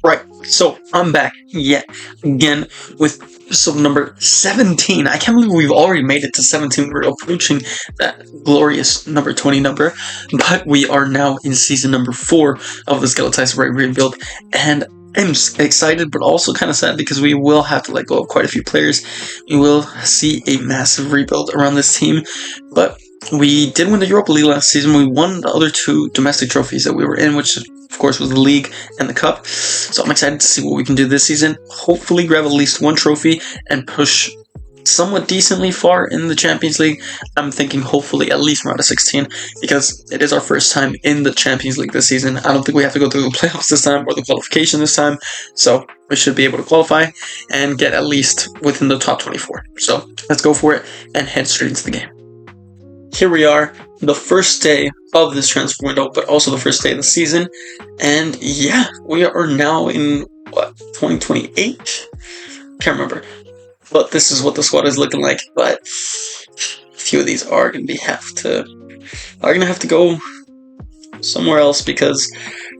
Right, so I'm back yet again with episode number 17. I can't believe we've already made it to 17. We're approaching that glorious number 20 number, but we are now in season number 4 of the Skeleton Right Rebuild, and I'm excited but also kind of sad because we will have to let go of quite a few players. We will see a massive rebuild around this team, but we did win the Europa League last season. We won the other 2 domestic trophies that we were in, which of course was the league and the cup. So I'm excited to see what we can do this season. Hopefully grab at least 1 trophy and push somewhat decently far in the Champions League. I'm thinking hopefully at least round of 16 because it is our first time in the Champions League this season. I don't think we have to go through the playoffs this time or the qualification this time. So we should be able to qualify and get at least within the top 24. So let's go for it and head straight into the game. Here we are, the first day of this transfer window, but also the first day of the season. And yeah, we are now in, 2028? Can't remember. But this is what the squad is looking like. But a few of these are going to have to go somewhere else because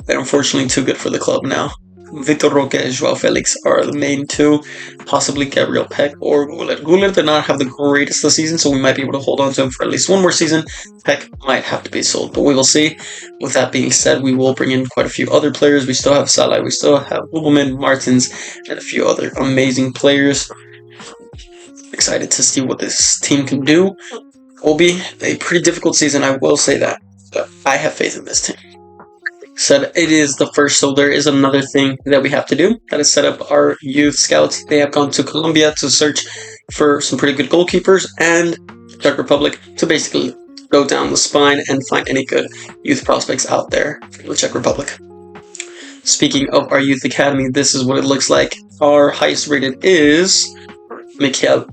they're unfortunately too good for the club now. Vitor Roque and Joao Felix are the main 2, possibly Gabriel Peck or Gullit. Gullit did not have the greatest of the season, so we might be able to hold on to him for at least 1 more season. Peck might have to be sold, but we will see. With that being said, we will bring in quite a few other players. We still have Salah, we still have Ubelman, Martins, and a few other amazing players. Excited to see what this team can do. Will be a pretty difficult season, I will say that, but I have faith in this team. Said it is the first, so there is another thing that we have to do. That is set up our youth scouts. They have gone to Colombia to search for some pretty good goalkeepers and Czech Republic to basically go down the spine and find any good youth prospects out there from the Czech Republic. Speaking of our youth academy, this is what it looks like. Our highest rated is Mikael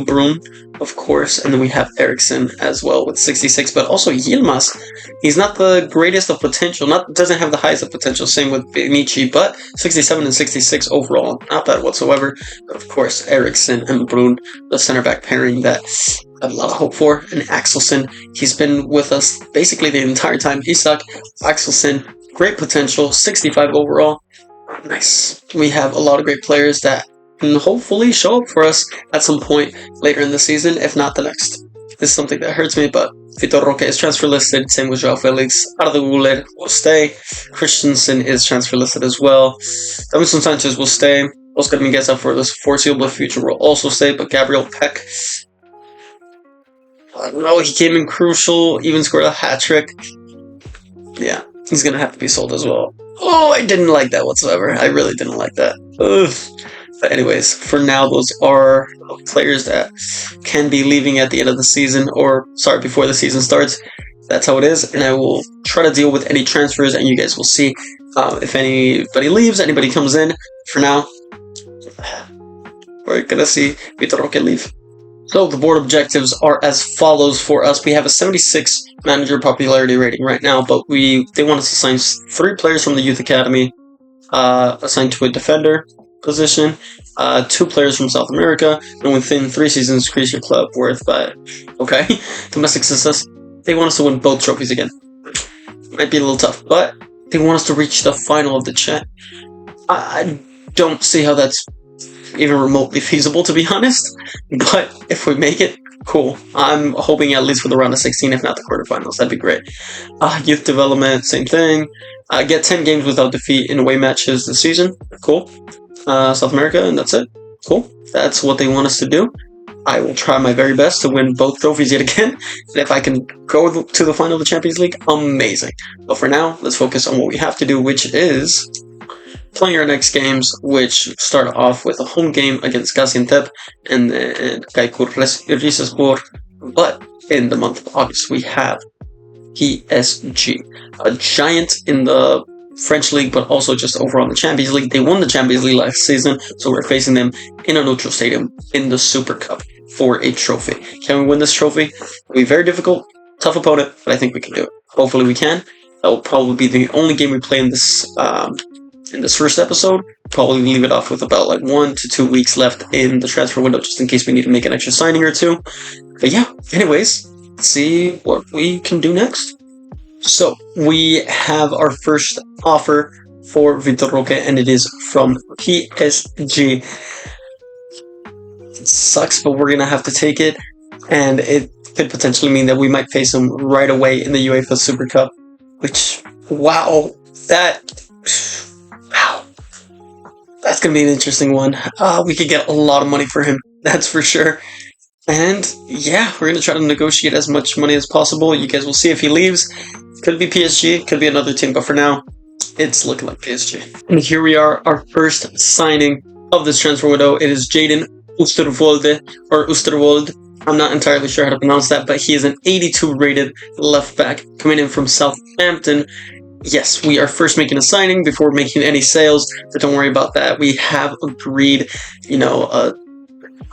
Brun, of course, and then we have Eriksson as well with 66, but also Yilmaz. He's not the greatest of potential, doesn't have the highest of potential, same with Vinici, but 67 and 66 overall, not bad whatsoever. But of course, Eriksson and Brun, the center back pairing that I have a lot of hope for. And Axelsen, he's been with us basically the entire time. Isak, Axelsen, great potential, 65 overall. Nice. We have a lot of great players that can hopefully show up for us at some point later in the season, if not the next. This is something that hurts me, but Vitor Roque is transfer listed, same with Joao Felix. Arda Güler will stay. Christensen is transfer listed as well. Davinson Sanchez will stay. Oscar Mingueza for the foreseeable future will also stay, but Gabriel Peck, I don't know, he came in crucial, even scored a hat-trick. Yeah, he's going to have to be sold as well. Oh, I didn't like that whatsoever. I really didn't like that. Ugh. But anyways, for now, those are players that can be leaving at the end of the season, before the season starts. That's how it is, and I will try to deal with any transfers, and you guys will see if anybody leaves, anybody comes in. For now, we're going to see Vitor Roque leave. So the board objectives are as follows for us. We have a 76 manager popularity rating right now, but they want us to sign 3 players from the youth academy, assigned to a defender position, 2 players from South America, and within 3 seasons increase your club worth by domestic success. They want us to win both trophies again. Might be a little tough, but they want us to reach the final of the chat. I don't see how that's even remotely feasible, to be honest, but if we make it, cool. I'm hoping at least for the round of 16, if not the quarterfinals. That'd be great. Youth development, same thing. Get 10 games without defeat in away matches this season. Cool. South America, and that's it. Cool. That's what they want us to do. I will try my very best to win both trophies yet again. And if I can go to the final of the Champions League, amazing. But for now, let's focus on what we have to do, which is playing our next games, which start off with a home game against Gaziantep and then Kaikur Rizespor. But in the month of August, we have PSG, a giant in the French league, but also just overall in the Champions League. They won the Champions League last season, so we're facing them in a neutral stadium in the Super Cup for a trophy. Can we win this trophy? It'll be very difficult, tough opponent, but I think we can do it. Hopefully we can. That will probably be the only game we play in this first episode. Probably leave it off with about 1 to 2 weeks left in the transfer window, just in case we need to make an extra signing or 2. But yeah, anyways, let's see what we can do next. So we have our first offer for Vitor Roque, and it is from PSG. It sucks, but we're going to have to take it, and it could potentially mean that we might face him right away in the UEFA Super Cup, which, wow, wow, that's going to be an interesting one. We could get a lot of money for him, that's for sure. And yeah, we're going to try to negotiate as much money as possible. You guys will see if he leaves. Could be PSG, could be another team, but for now, it's looking like PSG. And here we are, our first signing of this transfer window. It is Jaden Oosterwolde. I'm not entirely sure how to pronounce that, but he is an 82 rated left back coming in from Southampton. Yes, we are first making a signing before making any sales, but don't worry about that. We have agreed,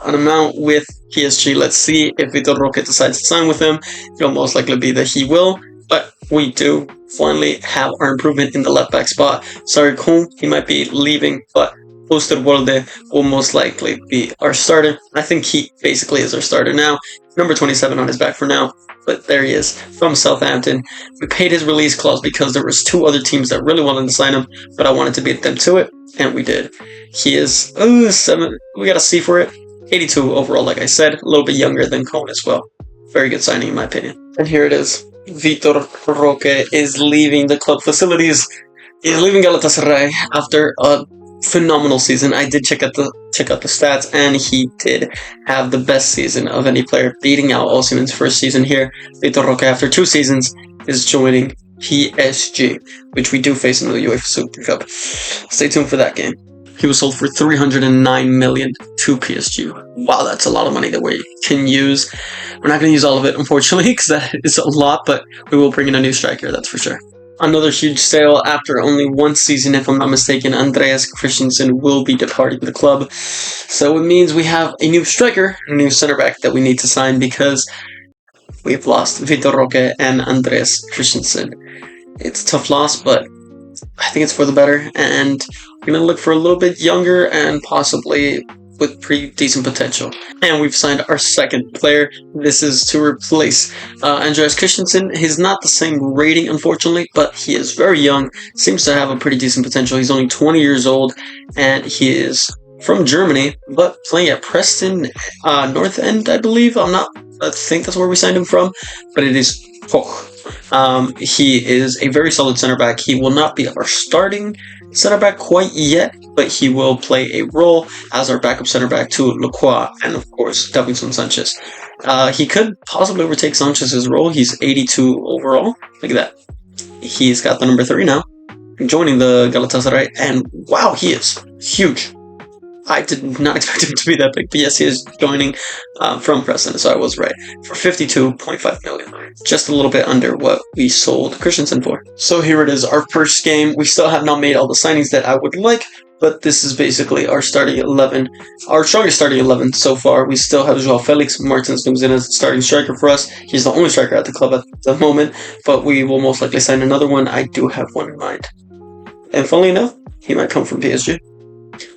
an amount with PSG. Let's see if Vitor Roque decides to sign with him. It'll most likely be that he will, but we do finally have our improvement in the left back spot. Sorry, Kuhn, he might be leaving, but Oosterwolde will most likely be our starter. I think he basically is our starter now. Number 27 on his back for now, but there he is from Southampton. We paid his release clause because there was 2 other teams that really wanted to sign him, but I wanted to beat them to it, and we did. He is 7. We got a C for it. 82 overall, like I said, a little bit younger than Cohn as well. Very good signing in my opinion. And here it is. Vitor Roque is leaving the club facilities. He's leaving Galatasaray after a phenomenal season. I did check out the stats, and he did have the best season of any player, beating out Osimhen's first season here. Vitor Roque, after 2 seasons, is joining PSG, which we do face in the UEFA Super Cup. Stay tuned for that game. He was sold for 309 million to PSG. Wow, that's a lot of money that we can use. We're not going to use all of it, unfortunately, because that is a lot, but we will bring in a new striker, that's for sure. Another huge sale after only 1 season, if I'm not mistaken. Andreas Christensen will be departing the club. So it means we have a new striker, a new center back that we need to sign because we've lost Vitor Roque and Andreas Christensen. It's a tough loss, but I think it's for the better, and we're going to look for a little bit younger and possibly with pretty decent potential. And we've signed our second player. This is to replace Andreas Christensen. He's not the same rating, unfortunately, but he is very young, seems to have a pretty decent potential. He's only 20 years old, and he is from Germany, but playing at Preston North End, I believe. I think that's where we signed him from, but it is Koch. He is a very solid center back. He will not be our starting center back quite yet, but he will play a role as our backup center back to Lacroix and, of course, Davinson Sanchez. He could possibly overtake Sanchez's role. He's 82 overall. Look at that. He's got the number 3 now, joining the Galatasaray, and wow, he is huge. I did not expect him to be that big, but yes, he is joining from Preston, so I was right. For 52.5 million. Just a little bit under what we sold Christensen for. So here it is, our first game. We still have not made all the signings that I would like, but this is basically our starting 11. Our strongest starting 11 so far. We still have Joao Felix. Martins comes in as the starting striker for us. He's the only striker at the club at the moment, but we will most likely sign another one. I do have one in mind. And funnily enough, he might come from PSG.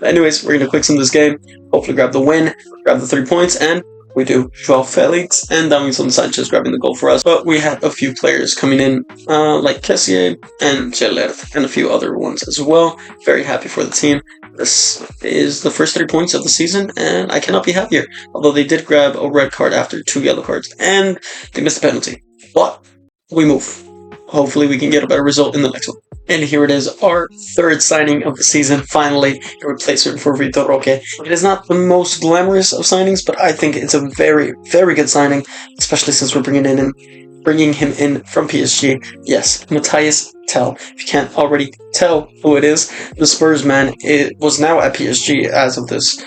Anyways, we're going to quick sim this game, hopefully grab the win, grab the 3 points, and we do. Joao Felix and Davinson Sanchez grabbing the goal for us. But we had a few players coming in, like Kessier and Gelert, and a few other ones as well. Very happy for the team. This is the first 3 points of the season, and I cannot be happier. Although they did grab a red card after 2 yellow cards, and they missed a penalty. But we move. Hopefully we can get a better result in the next one. And here it is, our third signing of the season, finally, a replacement for Vitor Roque. It is not the most glamorous of signings, but I think it's a very, very good signing, especially since we're bringing him in from PSG. Yes, Matthias Tell. If you can't already tell who it is, the Spurs man, it was now at PSG as of this,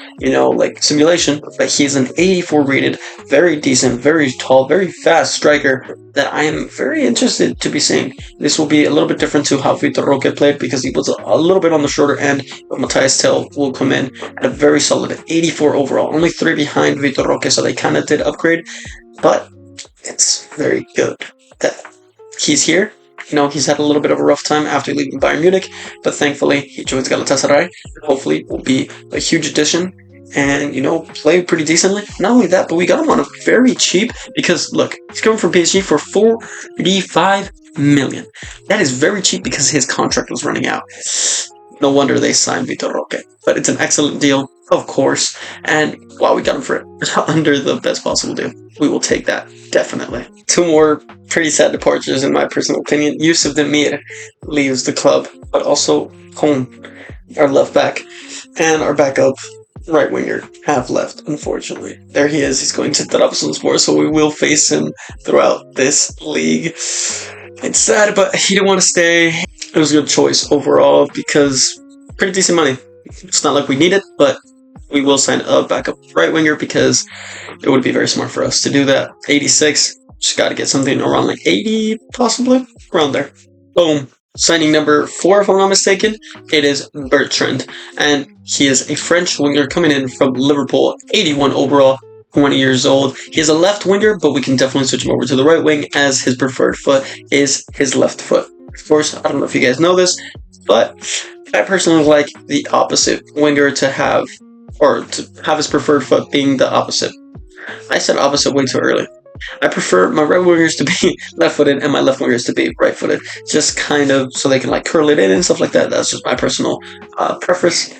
simulation, but he's an 84 rated, very decent, very tall, very fast striker that I am very interested to be seeing. This will be a little bit different to how Vitor Roque played because he was a little bit on the shorter end, but Matthias Tell will come in at a very solid 84 overall, only 3 behind Vitor Roque, so they kind of did upgrade, but it's very good that he's here. He's had a little bit of a rough time after leaving Bayern Munich, but thankfully he joins Galatasaray, and hopefully will be a huge addition and, play pretty decently. Not only that, but we got him on a very cheap, because, look, he's coming from PSG for 45 million. That is very cheap because his contract was running out. no wonder they signed Vitor Roque. But it's an excellent deal, of course. And wow, we got him for it under the best possible deal. We will take that, definitely. Two more pretty sad departures, in my personal opinion. Yusuf Demir leaves the club, but also Kohn, our left back, and our backup right winger have left, unfortunately. There he is. He's going to Trabzonspor, so we will face him throughout this league. It's sad, but he didn't want to stay. It was a good choice overall because pretty decent money. It's not like we need it, but we will sign a backup right winger because it would be very smart for us to do that. 86, just got to get something around like 80, possibly around there. Boom. Signing number 4, if I'm not mistaken, it is Bertrand, and he is a French winger coming in from Liverpool, 81 overall, 20 years old. He is a left winger, but we can definitely switch him over to the right wing as his preferred foot is his left foot. Of course, I don't know if you guys know this, but I personally like the opposite winger to have his preferred foot being the opposite. I said opposite way too early. I prefer my right wingers to be left-footed and my left wingers to be right-footed, just kind of so they can like curl it in and stuff like that. That's just my personal preference.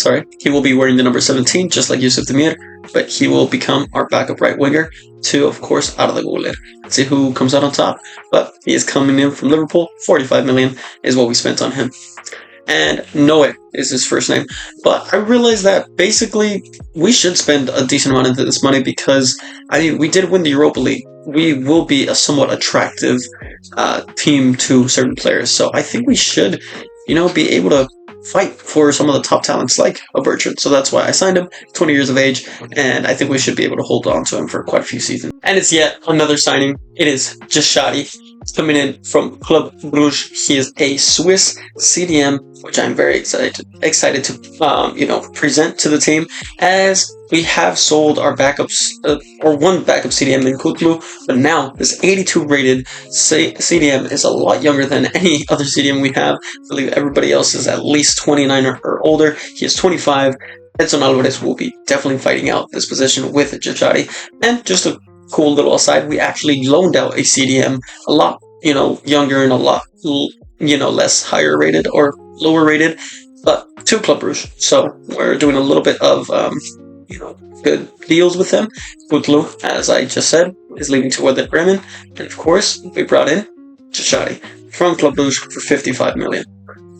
Sorry. He will be wearing the number 17, just like Yusuf Demir, but he will become our backup right winger to, of course, Arda Güler. Let's see who comes out on top. But he is coming in from Liverpool. 45 million is what we spent on him. And Noe is his first name. But I realized that basically we should spend a decent amount of this money because, I mean, we did win the Europa League. We will be a somewhat attractive team to certain players. So I think we should, be able to fight for some of the top talents like a Bertrand. So that's why I signed him, 20 years of age, and I think we should be able to hold on to him for quite a few seasons. And it's yet another signing. It is Jashadi. Coming in from Club Brugge. He is a Swiss CDM, which I'm very excited to present to the team, as we have sold our backups, or one backup CDM in Kutlu, but now this 82 rated CDM is a lot younger than any other CDM we have. I believe everybody else is at least 29 or older. He is 25. Edson Alvarez will be definitely fighting out this position with Jashadi. And just a cool little aside, we actually loaned out a CDM a lot, younger and a lot, less higher rated or lower rated, but to Club Brugge. So we're doing a little bit of, good deals with them. Kutlu, as I just said, is leaving to Werder Bremen. And of course, we brought in Jashadi from Club Brugge for 55 million.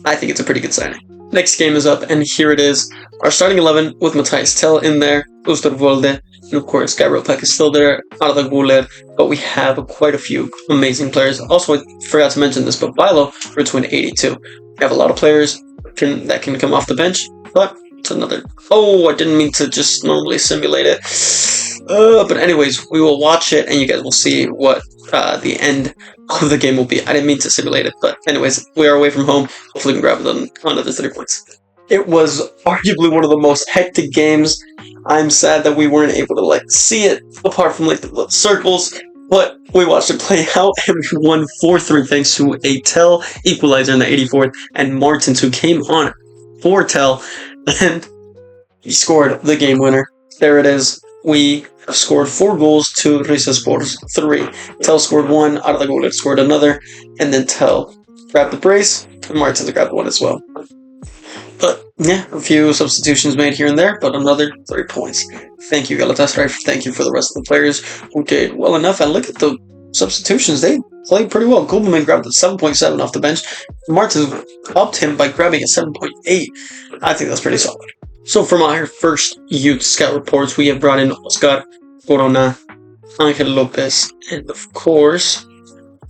I think it's a pretty good signing. Next game is up, and here it is. Our starting 11 with Matthias Tell in there, Oosterwolde, and of course Gabriel Peck is still there, Arda Güler, but we have quite a few amazing players. Also, I forgot to mention this, but Bilo for twin 82. We have a lot of players that can come off the bench, but it's another... Oh, I didn't mean to just normally simulate it. But anyways, we will watch it, and you guys will see what the end of the game will be. I didn't mean to simulate it, but anyways, we are away from home. Hopefully we can grab another 3 points. It was arguably one of the most hectic games. I'm sad that we weren't able to see it, apart from the little circles, but we watched it play out, and we won 4-3 thanks to a Tell equalizer in the 84th, and Martins, who came on for Tell, and he scored the game winner. There it is. We have scored 4 goals to Rizespor's 3. Tell scored 1, Arda Güler scored another, and then Tell grabbed the brace, and Martins grabbed one as well. But yeah, a few substitutions made here and there, but another 3 points. Thank you, Galatasaray. Thank you for the rest of the players who did well enough. And look at the substitutions. They played pretty well. Gulberman grabbed a 7.7 off the bench. Martins upped him by grabbing a 7.8. I think that's pretty solid. So from our first youth scout reports, we have brought in Oscar Corona, Angel Lopez, and of course,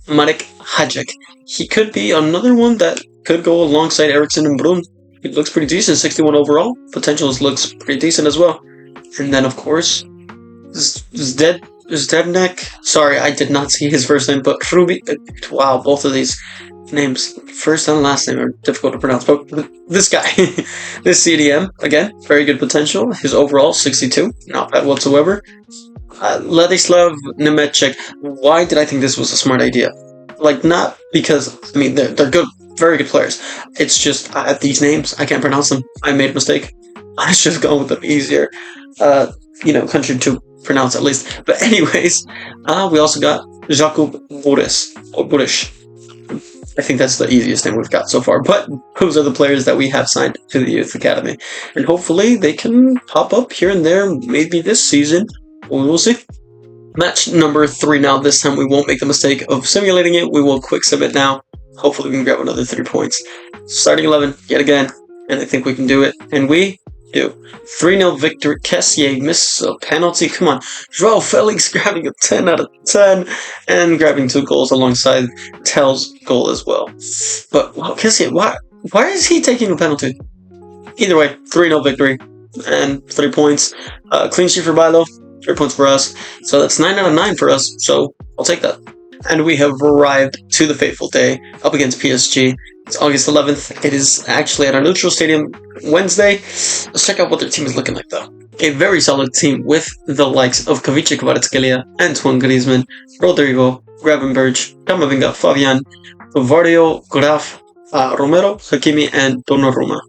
Marek Hajek. He could be another one that could go alongside Eriksson and Brun. He looks pretty decent, 61 overall. Potential looks pretty decent as well. And then, of course, Zdednek. Sorry, I did not see his first name, but Ruby. Wow, both of these names, first and last name, are difficult to pronounce. But this guy, this CDM, again, very good potential. His overall, 62. Not bad whatsoever. Ladislav Nemecek. Why did I think this was a smart idea? Not because, they're good. Very good players. It's just these names, I can't pronounce them. I made a mistake. I was just going with them easier, country to pronounce at least. But anyways, we also got Jakub Burish. I think that's the easiest thing we've got so far. But those are the players that we have signed to the Youth Academy. And hopefully they can pop up here and there, maybe this season. We will see. Match number 3 now. This time we won't make the mistake of simulating it. We will quick sim it now. Hopefully we can grab another 3 points. Starting 11 yet again. And I think we can do it. And we do. 3-0 victory. Kessier misses a penalty. Come on. Joao Felix grabbing a 10 out of 10 and grabbing 2 goals alongside Tell's goal as well. But wow, Kessier, why is he taking a penalty? Either way, 3-0 victory and 3 points. Clean sheet for Bilo. 3 points for us. So that's 9 out of 9 for us. So I'll take that. And we have arrived to the fateful day up against PSG. It's August 11th. It is actually at our neutral stadium Wednesday. Let's check out what their team is looking like, though. A very solid team with the likes of Kavica Kvaratskhelia, Antoine Griezmann, Rodrigo, Gravenberch, Camavinga, Fabian, Vardio, Graf, Romero, Hakimi, and Donnarumma.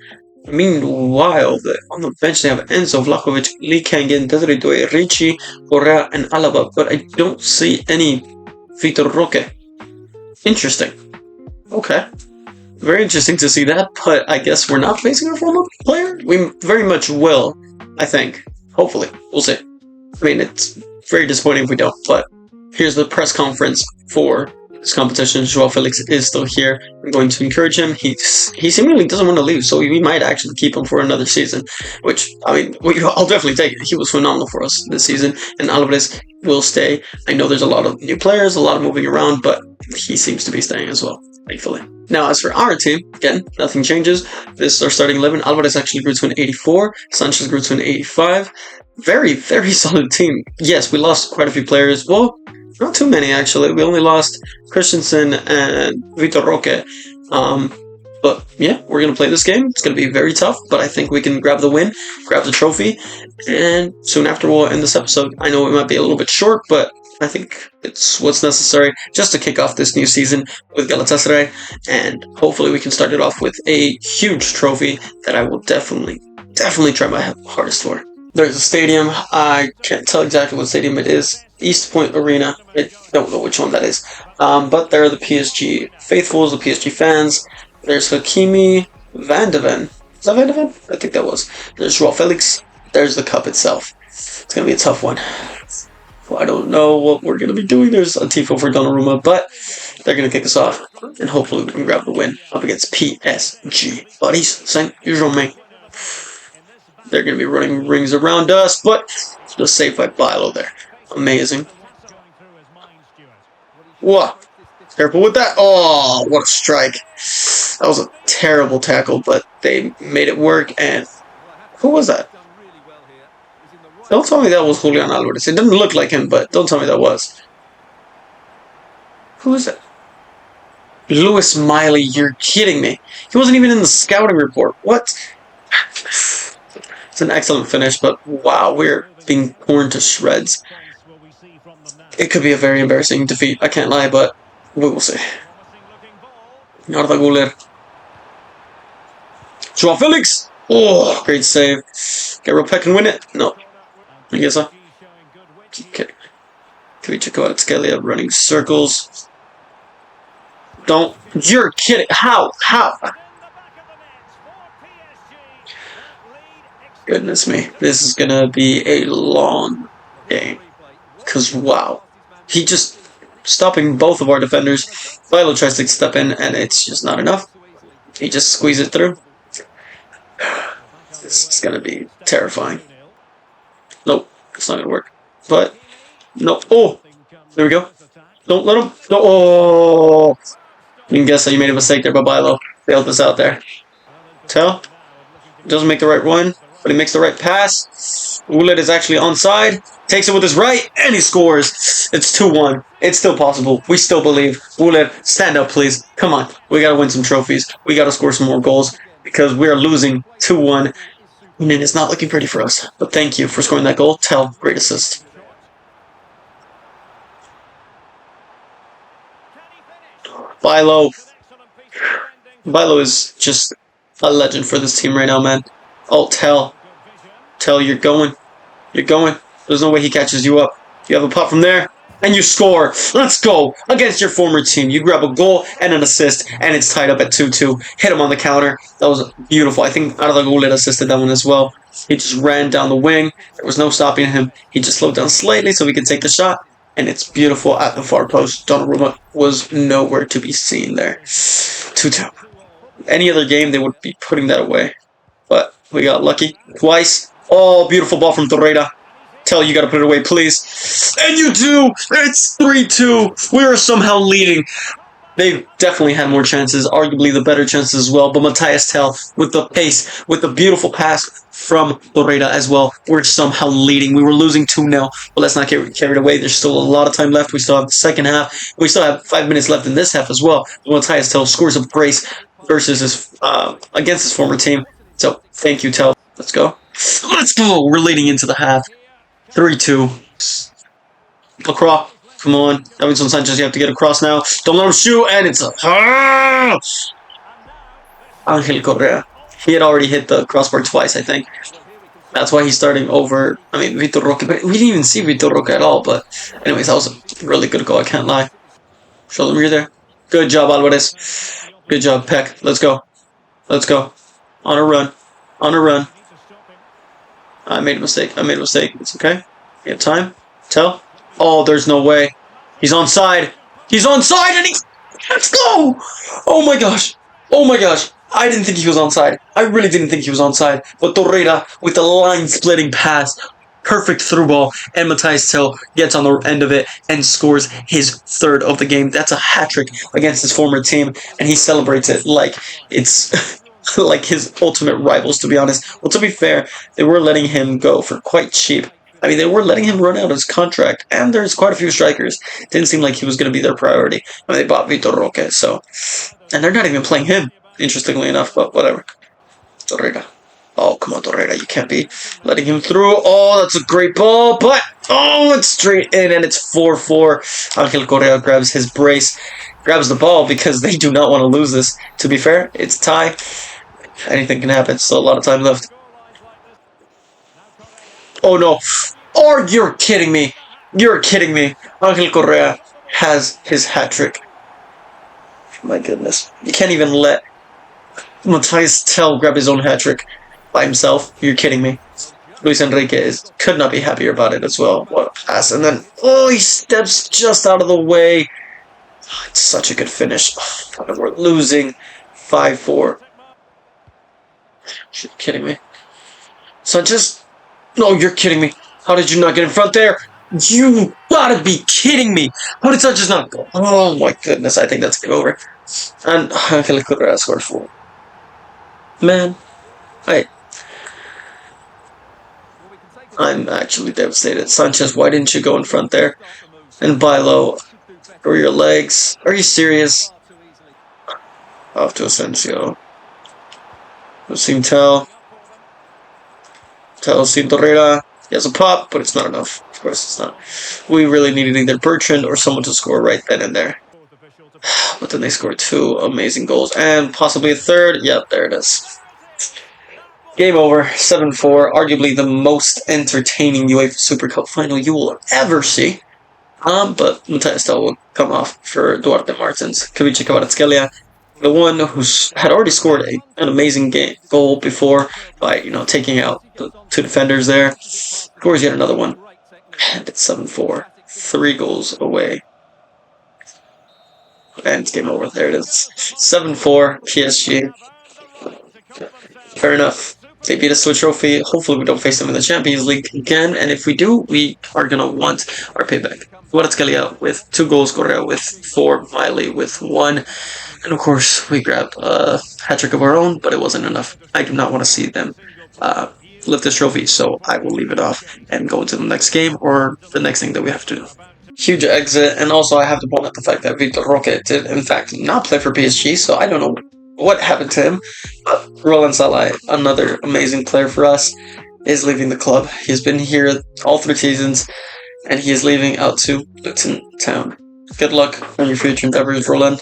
Meanwhile, on the bench they have Enzo, Vlahovic, Lee Kangin, Desiree Doué, Ricci, Correa, and Alaba, but I don't see any Vitor Roque. Interesting. Okay. Very interesting to see that, but I guess we're not facing a former player? We very much will, I think. Hopefully. We'll see. I mean, it's very disappointing if we don't, but here's the press conference for this competition. Joao Felix is still here. I'm going to encourage him. He seemingly doesn't want to leave, so we might actually keep him for another season, which, I mean, I'll definitely take it. He was phenomenal for us this season, and Alvarez will stay. I know there's a lot of new players, a lot of moving around, but he seems to be staying as well, thankfully. Now, as for our team, again, nothing changes. This is our starting 11. Alvarez actually grew to an 84. Sanchez grew to an 85. Very, very solid team. Yes, we lost quite a few players. Well, not too many, actually. We only lost Christensen and Vitor Roque. But yeah, we're going to play this game. It's going to be very tough, but I think we can grab the win, grab the trophy, and soon after we'll end this episode. I know it might be a little bit short, but I think it's what's necessary just to kick off this new season with Galatasaray, and hopefully we can start it off with a huge trophy that I will definitely try my hardest for. There's a stadium. I can't tell exactly what stadium it is. East Point Arena. I don't know which one that is. But there are the PSG faithfuls, the PSG fans. There's Hakimi, Van de Ven. Is that Van de Ven? I think that was. There's Joao Felix. There's the cup itself. It's going to be a tough one. Well, I don't know what we're going to be doing. There's a tifo for Donnarumma, but they're going to kick us off. And hopefully we can grab the win up against PSG. Paris Saint-Germain. They're going to be running rings around us, but the save by Bilo there. Amazing. Whoa. Careful with that. Oh, what a strike. That was a terrible tackle, but they made it work. And who was that? Don't tell me that was Julian Alvarez. It didn't look like him, but don't tell me that was. Who is that? Lewis Miley. You're kidding me. He wasn't even in the scouting report. What? It's an excellent finish, but wow, we're being torn to shreds. It could be a very embarrassing defeat. I can't lie, but we will see. Arda Güler. Joao Felix! Oh, great save. Gabriel Peck can win it? No. I guess so. Okay. Kavica Kvaratskhelia running circles. Don't. You're kidding. How? Goodness me. This is going to be a long game. Because, wow. He just... stopping both of our defenders. Bilo tries to step in, and it's just not enough. He just squeezes it through. This is going to be terrifying. Nope, it's not going to work. But, no. Oh! There we go. Don't let him. No. Oh! You can guess that you made a mistake there, but Bilo bailed us out there. Tell. Doesn't make the right one, but he makes the right pass. Ulet is actually onside. Takes it with his right, and he scores. It's 2-1. It's still possible. We still believe. Ulet, stand up, please. Come on. We got to win some trophies. We got to score some more goals because we are losing 2-1. And it's not looking pretty for us. But thank you for scoring that goal. Tell, great assist. Bilo. Bilo is just a legend for this team right now, man. Oh, Tell. Tell, you're going. You're going. There's no way he catches you up. You have a putt from there. and you score. Let's go. Against your former team. You grab a goal and an assist, and it's tied up at 2-2. Hit him on the counter. That was beautiful. I think Arda Gulet assisted that one as well. He just ran down the wing. There was no stopping him. He just slowed down slightly so we could take the shot, and it's beautiful at the far post. Donnarumma was nowhere to be seen there. 2-2. Any other game, they would be putting that away. But we got lucky twice. Oh, beautiful ball from Torreira. Tell you gotta put it away, please. And you do! It's 3-2. We are somehow leading. They definitely had more chances, arguably the better chances as well. But Matthias Tell, with the pace, with the beautiful pass from Torreira as well, we're somehow leading. We were losing 2-0, but let's not get carried away. There's still a lot of time left. We still have the second half. We still have 5 minutes left in this half as well. But Matthias Tell scores a brace versus against his former team. So thank you, Tell. Let's go. Let's go. We're leading into the half. 3-2. Lacroix, come on. Davinson Sanchez, you have to get across now. Don't let him shoot, and it's a... Angel Correa. He had already hit the crossbar twice, I think. That's why he's starting over, Vitor Roque. But we didn't even see Vitor Roque at all. But anyways, that was a really good goal, I can't lie. Show them you're there. Good job, Alvarez. Good job, Peck. Let's go. Let's go. On a run. On a run. I made a mistake. It's okay. You have time. Tell. Oh, there's no way. He's onside. He's onside, and he... Let's go! Oh my gosh. Oh my gosh. I didn't think he was onside. I really didn't think he was onside. But Torreira, with the line-splitting pass, perfect through ball, and Matthias Tell gets on the end of it and scores his third of the game. That's a hat-trick against his former team, and he celebrates it like it's... like his ultimate rivals, to be honest. Well, to be fair, they were letting him go for quite cheap. They were letting him run out his contract, and there's quite a few strikers. Didn't seem like he was going to be their priority. They bought Vitor Roque, so... And they're not even playing him, interestingly enough, but whatever. Torreira. Oh, come on, Torreira, you can't be letting him through. Oh, that's a great ball, but... Oh, it's straight in, and it's 4-4. Angel Correa grabs his brace, grabs the ball, because they do not want to lose this. To be fair, it's tie. Anything can happen, still a lot of time left. Oh no. Oh, you're kidding me. You're kidding me. Angel Correa has his hat trick. My goodness. You can't even let Matthias Tell grab his own hat trick by himself. You're kidding me. Luis Enrique could not be happier about it as well. What a pass. And then, oh, he steps just out of the way. Oh, it's such a good finish. Oh, God, we're losing 5-4. You're kidding me. Sanchez? No, you're kidding me. How did you not get in front there? You gotta be kidding me. How did Sanchez not go? Oh my goodness, I think that's game over. And Angel Correa scored 4. Man, I'm actually devastated. Sanchez, why didn't you go in front there? And Bilo, or your legs? Are you serious? Off to Asensio. Seen Tell seen Torreira. He has a pop, but it's not enough. Of course it's not. We really needed either Bertrand or someone to score right then and there. But then they scored 2 amazing goals. And possibly a third. Yep, there it is. Game over. 7-4. Arguably the most entertaining UEFA Super Cup final you will ever see. But Matthias Tell will come off for Duarte Martins. Kavica Kvaratskhelia, the one who had already scored an amazing goal before by taking out the 2 defenders there, scores yet another one, and it's 7-4, 3 goals away, and it's game over. There it is, 7-4 PSG. Fair enough. They beat us to a trophy. Hopefully we don't face them in the Champions League again, and if we do, we are gonna want our payback. Kvaratskhelia with 2 goals, Correa with 4, Miley with 1. And of course, we grabbed a hat-trick of our own, but it wasn't enough. I do not want to see them lift this trophy, so I will leave it off and go into the next game or the next thing that we have to do. Huge exit, and also I have to point out the fact that Vitor Roque did, in fact, not play for PSG, so I don't know what happened to him. But Roland Salai, another amazing player for us, is leaving the club. He's been here all 3 seasons, and he is leaving out to Luton Town. Good luck on your future endeavors, Roland.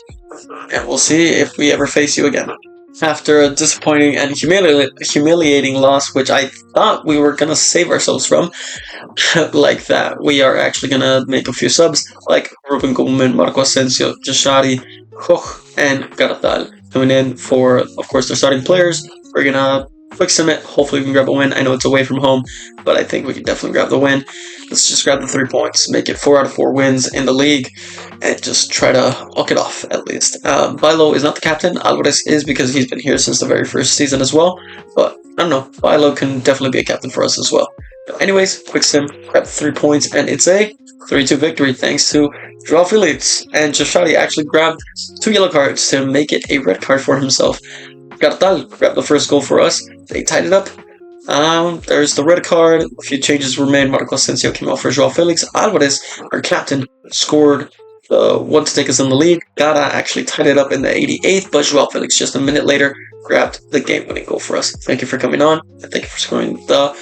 And we'll see if we ever face you again. after a disappointing and humiliating loss, which I thought we were going to save ourselves from, like that. We are actually going to make a few subs, like Ruben Gulman, Marco Asensio, Jashari, Koch, and Garatal coming in for, of course, their starting players. We're going to quick sim it. Hopefully we can grab a win. I know it's away from home, but I think we can definitely grab the win. Let's just grab the 3 points, make it 4 out of 4 wins in the league, and just try to walk it off at least. Bilo is not the captain. Alvarez is, because he's been here since the very first season as well. But I don't know. Bilo can definitely be a captain for us as well. But anyways, quick sim, grab 3 points, and it's a 3-2 victory thanks to Joao Felix. And Jashadi actually grabbed 2 yellow cards to make it a red card for himself. Gartal grabbed the first goal for us. They tied it up. There's the red card. A few changes were made. Marco Asensio came off for Joao Felix. Alvarez, our captain, scored the one to take us in the lead. Gara actually tied it up in the 88th, but Joao Felix just a minute later grabbed the game-winning goal for us. Thank you for coming on, and thank you for scoring the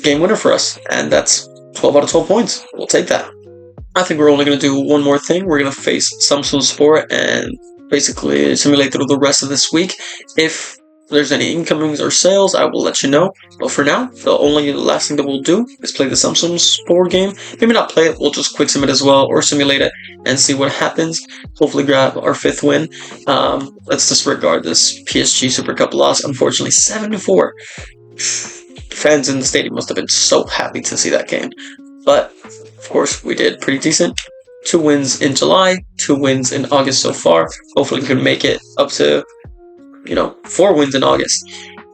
game winner for us. And that's 12 out of 12 points. We'll take that. I think we're only going to do one more thing. We're going to face Samsunspor and basically simulate through the rest of this week. If there's any incomings or sales, I will let you know. But for now, the last thing that we'll do is play the Samsunspor game. Maybe not play it, we'll just quick sim it as well, or simulate it and see what happens. Hopefully grab our 5th win. Let's disregard this PSG Super Cup loss. Unfortunately, 7-4. Fans in the stadium must have been so happy to see that game. But, of course, we did pretty decent. 2 wins in July, 2 wins in August so far. Hopefully we can make it up to 4 wins in August.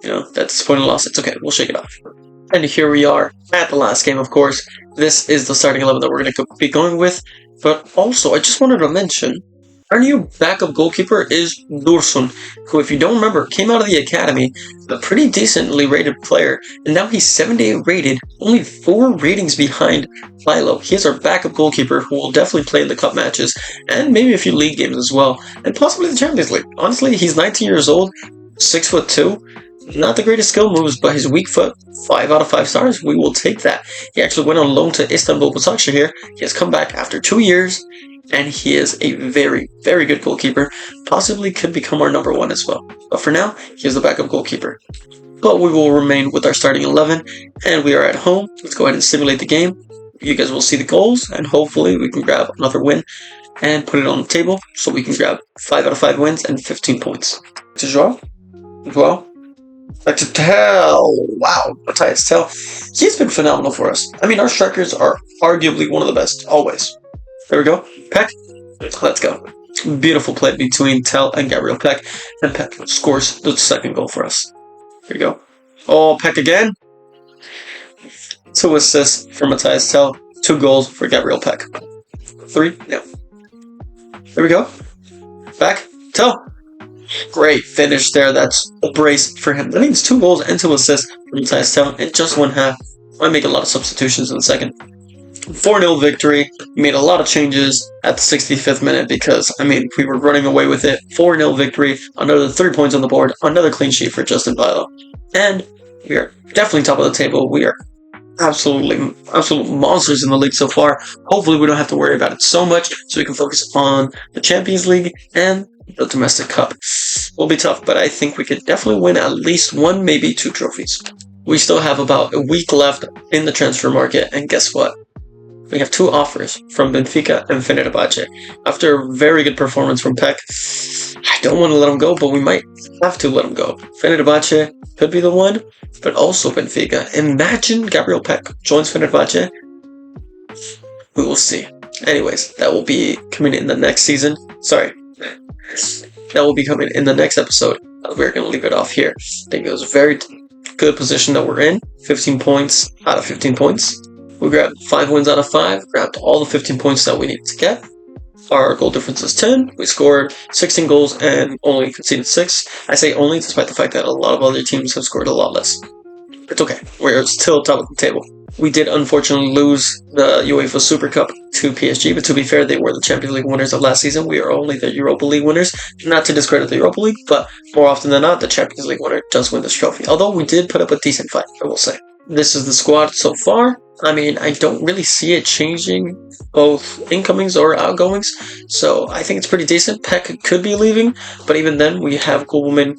That disappointing loss, it's okay, we'll shake it off. And here we are at the last game, of course. This is the starting 11 that we're going to be going with. But also, I just wanted to mention, our new backup goalkeeper is Dursun, who, if you don't remember, came out of the academy, a pretty decently rated player, and now he's 78 rated, only 4 ratings behind Philo. He is our backup goalkeeper who will definitely play in the cup matches, and maybe a few league games as well, and possibly the Champions League. Honestly, he's 19 years old, 6'2", not the greatest skill moves, but his weak foot, 5 out of 5 stars, we will take that. He actually went on loan to Istanbul Başakşehir. He has come back after 2 years, and he is a very, very good goalkeeper. Possibly could become our number 1 as well. But for now, he is the backup goalkeeper. But we will remain with our starting 11, and we are at home. Let's go ahead and simulate the game. You guys will see the goals, and hopefully we can grab another win and put it on the table so we can grab 5 out of 5 wins and 15 points. To Joao. Back to Tel. Wow, Matthias Tel. He's been phenomenal for us. I mean, our strikers are arguably one of the best, always. There we go. Peck. Let's go. Beautiful play between Tel and Gabriel Peck. And Peck scores the 2nd goal for us. Here we go. Oh, Peck again. 2 assists for Matthias Tel. 2 goals for Gabriel Peck. 3. No. There we go. Back. Tel. Great finish there. That's a brace for him. That means 2 goals and 2 assists for Matthias Tel in just 1 half. I make a lot of substitutions in the second. 4-0 victory. Made a lot of changes at the 65th minute because, we were running away with it. 4-0 victory. Another 3 points on the board. Another clean sheet for Justin Bilo. And we are definitely top of the table. We are absolute monsters in the league so far. Hopefully we don't have to worry about it so much so we can focus on the Champions League and the domestic cup. Will be tough, but I think we could definitely win at least 1, maybe 2 trophies. We still have about a week left in the transfer market, and guess what? We have 2 offers from Benfica and Fenerbahce. After a very good performance from Peck, I don't want to let him go, but we might have to let him go. Fenerbahce could be the one, but also Benfica. Imagine Gabriel Peck joins Fenerbahce. We will see. Anyways, that will be coming in the next season. Sorry. That will be coming in the next episode. We're going to leave it off here. I think it was a very good position that we're in. 15 points out of 15 points. We grabbed 5 wins out of 5. Grabbed all the 15 points that we needed to get. Our goal difference is 10. We scored 16 goals and only conceded 6. I say only despite the fact that a lot of other teams have scored a lot less. It's okay. We're still top of the table. We did unfortunately lose the UEFA Super Cup to PSG, but to be fair, they were the Champions League winners of last season. We are only the Europa League winners. Not to discredit the Europa League, but more often than not, the Champions League winner does win this trophy. Although we did put up a decent fight, I will say. This is the squad so far. I don't really see it changing both incomings or outgoings, so I think it's pretty decent. Peck could be leaving, but even then, we have Gulman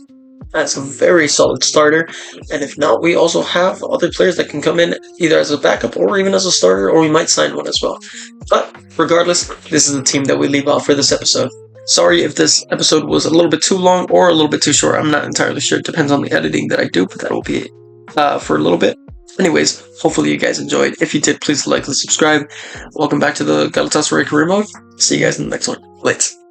as a very solid starter. And if not, we also have other players that can come in either as a backup or even as a starter, or we might sign one as well. But regardless, this is the team that we leave off for this episode. Sorry if this episode was a little bit too long or a little bit too short. I'm not entirely sure. It depends on the editing that I do, but that will be for a little bit. Anyways, hopefully you guys enjoyed. If you did, please like and subscribe. Welcome back to the Galatasaray career mode. See you guys in the next one. Later.